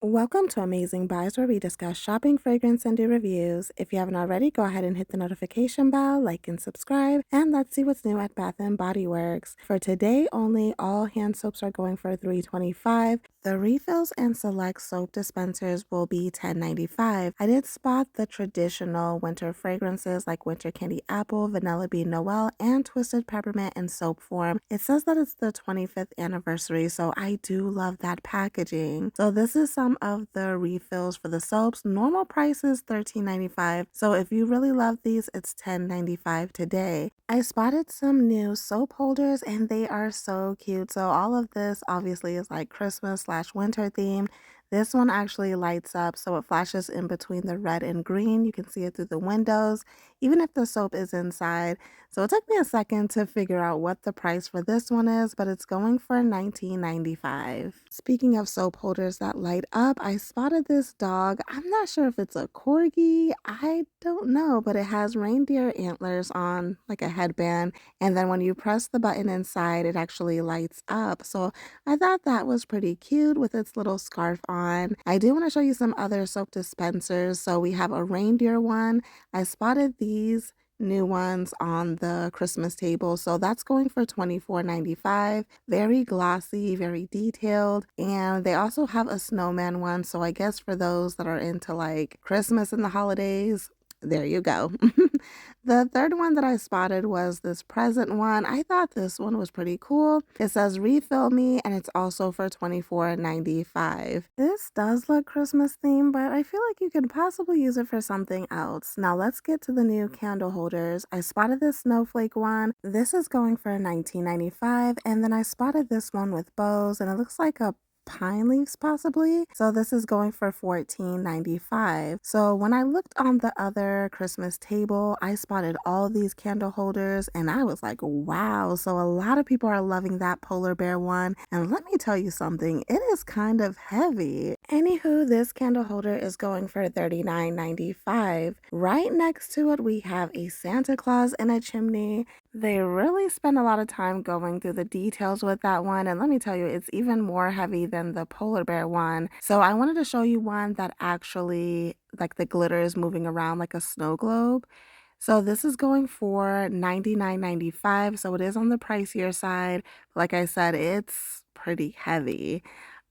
Welcome to Amazing Buys, where we discuss shopping, fragrance, and do reviews. If you haven't already, go ahead and hit the notification bell, like and subscribe, and let's see what's new at Bath Bodyworks. For today only, all hand soaps are going for $3.25. The refills and select soap dispensers will be $10.95. I did spot the traditional winter fragrances like Winter Candy Apple, Vanilla Bean Noel, and Twisted Peppermint in soap form. It says that it's the 25th anniversary, so I do love that packaging. So this is some of the refills for the soaps. Normal price is $13.95. So if you really love these, it's $10.95 today. I spotted some new soap holders and they are so cute. So all of this obviously is like Christmas/winter theme. This one actually lights up, so it flashes in between the red and green. You can see it through the windows, even if the soap is inside. So it took me a second to figure out what the price for this one is, but it's going for $19.95. Speaking of soap holders that light up, I spotted this dog. I'm not sure if it's a corgi. I don't know, but it has reindeer antlers on like a headband. And then when you press the button inside, it actually lights up. So I thought that was pretty cute with its little scarf on. I do want to show you some other soap dispensers. So we have a reindeer one. I spotted these new ones on the Christmas table. So that's going for $24.95. Very glossy, very detailed. And they also have a snowman one. So I guess for those that are into like Christmas and the holidays, there you go. The third one that I spotted was this present one. I thought this one was pretty cool. It says refill me and it's also for $24.95. This does look Christmas themed, but I feel like you could possibly use it for something else. Now let's get to the new candle holders. I spotted this snowflake one. This is going for $19.95, and then I spotted this one with bows and it looks like a pine leaves possibly. So this is going for $14.95. So when I looked on the other Christmas table, I spotted all these candle holders and I was like, wow. So a lot of people are loving that polar bear one. And let me tell you something, it is kind of heavy. Anywho, this candle holder is going for $39.95. Right next to it, we have a Santa Claus in a chimney. They really spend a lot of time going through the details with that one. And let me tell you, it's even more heavy than the polar bear one. So I wanted to show you one that actually, like the glitter is moving around like a snow globe. So this is going for $99.95. So it is on the pricier side. Like I said, it's pretty heavy.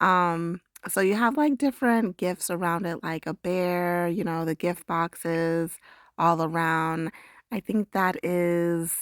So you have like different gifts around it, like a bear, the gift boxes all around. I think that is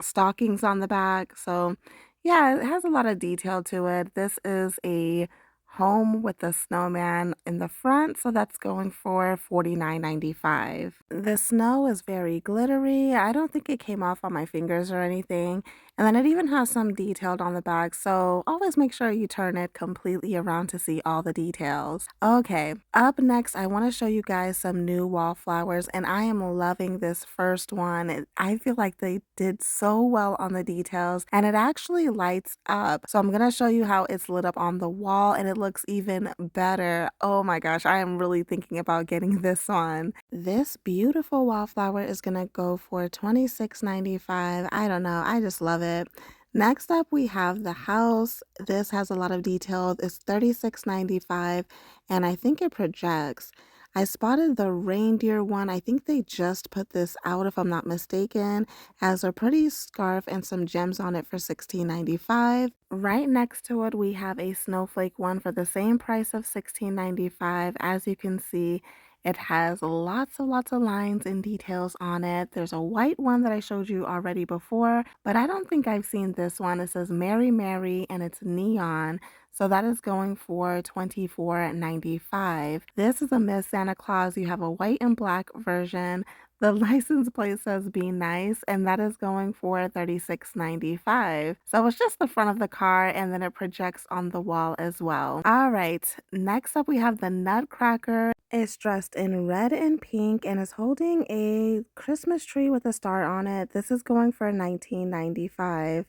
stockings on the back. So, yeah, it has a lot of detail to it. This is a home with a snowman in the front, so that's going for $49.95. The snow is very glittery. I don't think it came off on my fingers or anything. And then it even has some detailed on the back, so always make sure you turn it completely around to see all the details. Okay, up next, I want to show you guys some new wallflowers, and I am loving this first one. I feel like they did so well on the details, and it actually lights up. So I'm going to show you how it's lit up on the wall, and it looks even better. Oh my gosh, I am really thinking about getting this one. This beautiful wallflower is going to go for $26.95. I don't know, I just love it. Next up, we have the house. This has a lot of detail. It's $36.95, and I think it projects. I spotted the reindeer one. I think they just put this out, if I'm not mistaken. Has a pretty scarf and some gems on it for $16.95. Right next to it, we have a snowflake one for the same price of $16.95. As you can see, it has lots of lines and details on it. There's a white one that I showed you already before, but I don't think I've seen this one. It says Mary Mary and it's neon. So that is going for $24.95. This is a Miss Santa Claus. You have a white and black version. The license plate says be nice, and that is going for $36.95. So it's just the front of the car, and then it projects on the wall as well. All right, next up we have the Nutcracker. It's dressed in red and pink and is holding a Christmas tree with a star on it. This is going for $19.95.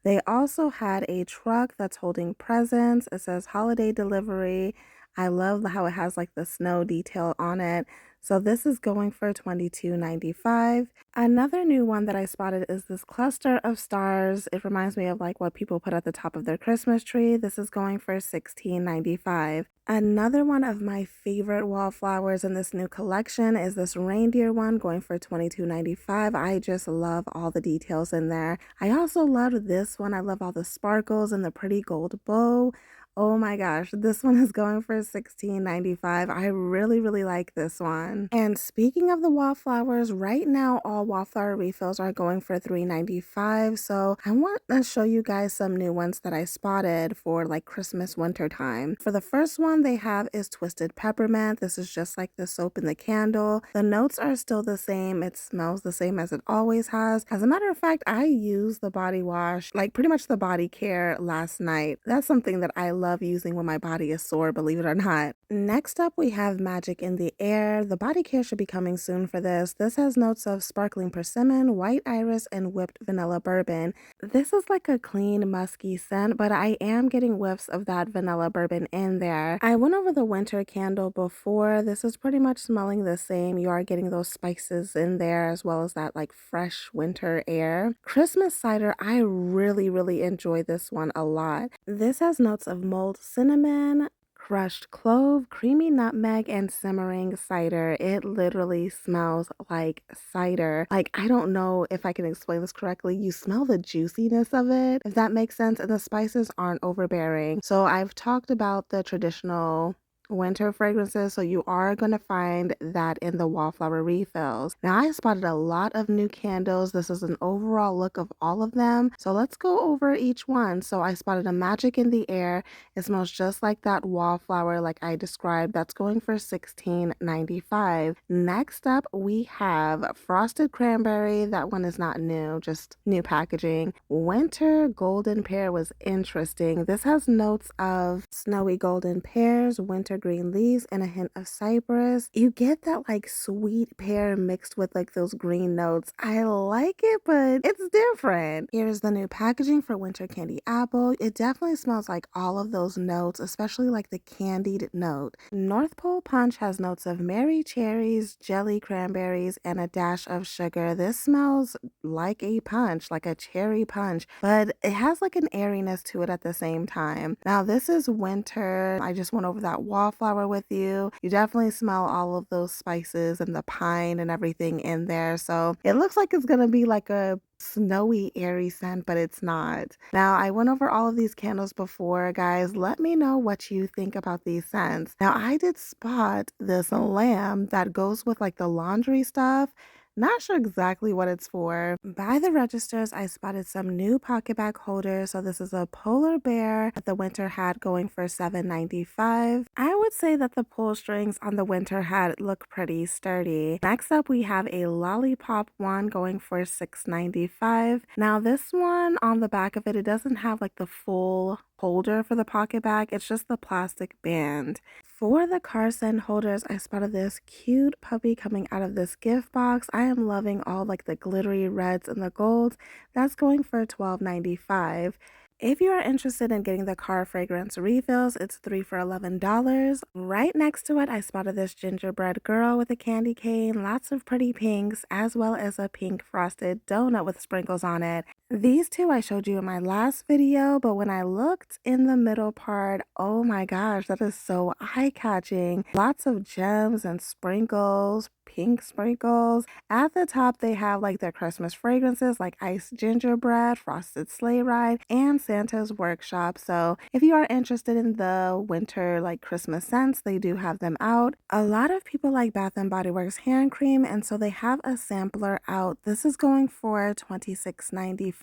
They also had a truck that's holding presents. It says holiday delivery. I love how it has like the snow detail on it. So this is going for $22.95. Another new one that I spotted is this cluster of stars. It reminds me of like what people put at the top of their Christmas tree. This is going for $16.95. Another one of my favorite wallflowers in this new collection is this reindeer one going for $22.95. I just love all the details in there. I also love this one. I love all the sparkles and the pretty gold bow. Oh my gosh, this one is going for $16.95. I really, really like this one. And speaking of the wallflowers, right now all wallflower refills are going for $3.95. So I want to show you guys some new ones that I spotted for like Christmas winter time. For the first one they have is Twisted Peppermint. This is just like the soap and the candle. The notes are still the same. It smells the same as it always has. As a matter of fact, I used the body wash, like pretty much the body care last night. That's something that I love using when my body is sore, believe it or not. Next up, we have Magic in the Air. The body care should be coming soon for this. This has notes of sparkling persimmon, white iris, and whipped vanilla bourbon. This is like a clean, musky scent, but I am getting whiffs of that vanilla bourbon in there. I went over the winter candle before. This is pretty much smelling the same. You are getting those spices in there as well as that like fresh winter air. Christmas cider, I really, really enjoy this one a lot. This has notes of mulled cinnamon, crushed clove, creamy nutmeg, and simmering cider. It literally smells like cider. Like, I don't know if I can explain this correctly. You smell the juiciness of it, if that makes sense, and the spices aren't overbearing. So I've talked about the traditional winter fragrances, so you are going to find that in the wallflower refills. Now I spotted a lot of new candles. This is an overall look of all of them, so let's go over each one. So I spotted a Magic in the Air. It smells just like that wallflower like I described. That's going for $16.95. Next up we have Frosted Cranberry. That one is not new, just new packaging. Winter Golden Pear was interesting. This has notes of snowy golden pears, winter green leaves, and a hint of cypress. You get that like sweet pear mixed with like those green notes. I like it, but it's different. Here's the new packaging for Winter Candy Apple. It definitely smells like all of those notes, especially like the candied note. North Pole Punch has notes of merry cherries, jelly cranberries, and a dash of sugar. This smells like a punch, like a cherry punch, but it has like an airiness to it at the same time. Now this is winter. I just went over that wallflower with you. You definitely smell all of those spices and the pine and everything in there. So it looks like it's gonna be like a snowy, airy scent, but it's not. Now, I went over all of these candles before, guys. Let me know what you think about these scents. Now, I did spot this lamb that goes with like the laundry stuff. Not sure exactly what it's for. By the registers, I spotted some new pocket bag holders. So this is a polar bear that the winter hat going for $7.95. I would say that the pull strings on the winter hat look pretty sturdy. Next up, we have a lollipop one going for $6.95. Now this one on the back of it, it doesn't have like the full holder for the pocket bag. It's just the plastic band. For the car scent holders, I spotted this cute puppy coming out of this gift box. I am loving all like the glittery reds and the golds. That's going for $12.95. If you are interested in getting the car fragrance refills, it's 3 for $11. Right next to it, I spotted this gingerbread girl with a candy cane, lots of pretty pinks, as well as a pink frosted donut with sprinkles on it. These two I showed you in my last video, but when I looked in the middle part, oh my gosh, that is so eye-catching. Lots of gems and sprinkles, pink sprinkles. At the top, they have like their Christmas fragrances like iced gingerbread, frosted sleigh ride, and Santa's workshop. So if you are interested in the winter like Christmas scents, they do have them out. A lot of people like Bath Bodyworks hand cream, and so they have a sampler out. This is going for $26.95.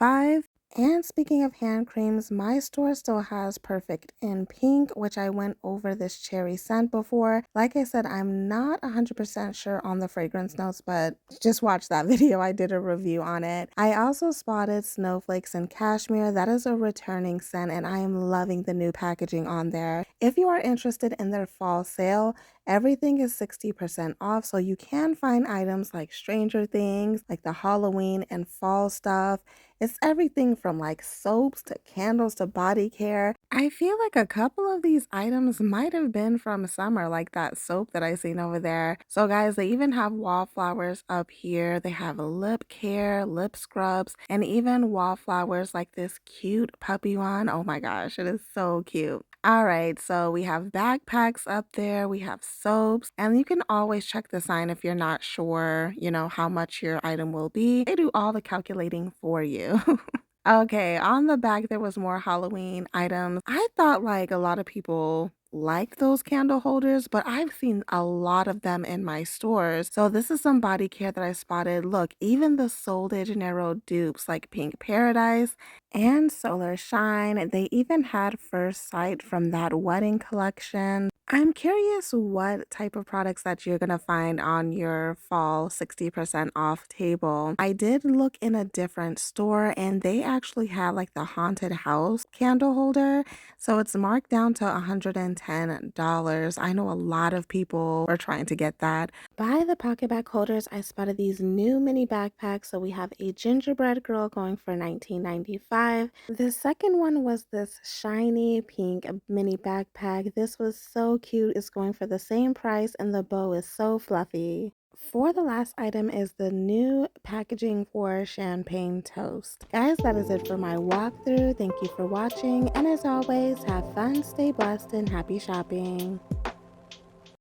And speaking of hand creams, my store still has Perfect in Pink, which I went over this cherry scent before. Like I said, I'm not 100% sure on the fragrance notes, but just watch that video. I did a review on it. I also spotted Snowflakes and Cashmere. That is a returning scent, and I am loving the new packaging on there. If you are interested in their fall sale, everything is 60% off, so you can find items like Stranger Things, like the Halloween and fall stuff. It's everything from like soaps to candles to body care. I feel like a couple of these items might have been from summer, like that soap that I seen over there. So guys, they even have wallflowers up here. They have lip care, lip scrubs, and even wallflowers like this cute puppy one. Oh my gosh, it is so cute. All right, so we have backpacks up there, we have soaps, and you can always check the sign if you're not sure, how much your item will be. They do all the calculating for you. Okay, on the back there was more Halloween items. I thought like a lot of people like those candle holders, but I've seen a lot of them in my stores. So this is some body care that I spotted. Look, even the Sol de Janeiro dupes like Pink Paradise and Solar Shine, they even had First Sight from that wedding collection. I'm curious what type of products that you're gonna find on your fall 60% off table. I did look in a different store and they actually had like the haunted house candle holder. So it's marked down to $110. I know a lot of people were trying to get that. By the pocket bag holders, I spotted these new mini backpacks. So we have a gingerbread girl going for $19.95. The second one was this shiny pink mini backpack. This was so cute. It's going for the same price and the bow is so fluffy. For the last item is the new packaging for champagne toast. Guys, that is it for my walkthrough. Thank you for watching. And as always, have fun, stay blessed, and happy shopping.